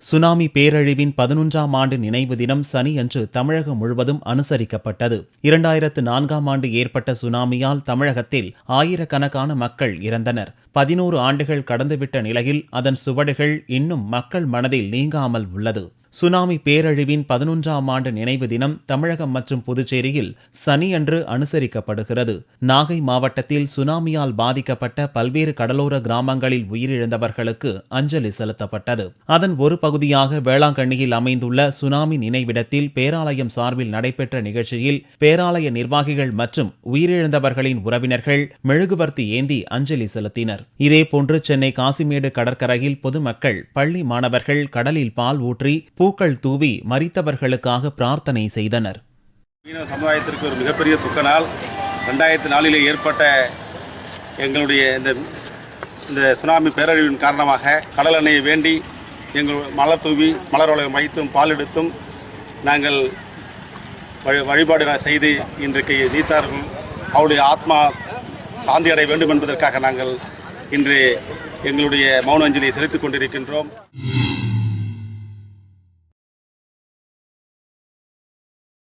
Tsunami பேரழிவின் 11ஆம் ஆண்டு நினைவு தினம் சனியன்று தமிழகம் முழுவதும் அனுசரிக்கப்பட்டது. 2004ஆம் ஆண்டு ஏற்பட்ட சுனாமியால் தமிழகத்தில் ஆயிரக்கணக்கான மக்கள் இறந்தனர். 11 ஆண்டுகள் கடந்துவிட்ட நிலையில் அதன் சுவடுகள் இன்னும் மக்கள் மனதில் நீங்காமல் உள்ளது. சுனாமி பேரழிவின் 11ஆம் ஆண்டு நினைவு தினம் தமிழகம் மற்றும் புதுச்சேரியில் சனியன்று அனுசரிக்கப்படுகிறது. நாகை மாவட்டத்தில் சுனாமியால் பாதிக்கப்பட்ட பல்வேறு கடலோர கிராமங்களில் உயிரிழந்தவர்களுக்கு அஞ்சலி செலுத்தப்பட்டது. அதன் ஒரு பகுதியாக வேளாங்கண்ணியில் அமைந்துள்ள சுனாமி நினைவிடத்தில் பேராலயம் சார்பில் நடைபெற்ற நிகழ்ச்சியில் பேராலய நிர்வாகிகள் மற்றும் உயிரிழந்தவர்களின் உறவினர்கள் மெழுகுவர்த்தி ஏந்தி அஞ்சலி செலுத்தினர். இதேபோன்று சென்னை காசிமேடு கடற்கரையில் பொதுமக்கள், பள்ளி மாணவர்கள் கடலில் பால் ஊற்றி பூக்கள் தூவி மரித்தவர்களுக்காக பிரார்த்தனை செய்தனர். மீனவ சமுதாயத்திற்கு ஒரு மிகப்பெரிய துக்க நாள். 2004 ஏற்பட்ட எங்களுடைய இந்த சுனாமி பேரழிவின் காரணமாக கடல் அணையை வேண்டி எங்கள் மலர் தூவி மலர் வளையம் வைத்தும் பால் எடுத்தும் நாங்கள் வழிபாடு செய்து இன்றைக்கு நீத்தார்கள் அவருடைய ஆத்மா சாந்தி அடைய வேண்டும் என்பதற்காக நாங்கள் இன்று எங்களுடைய மௌன அஞ்சலியை செலுத்திக் கொண்டிருக்கின்றோம்.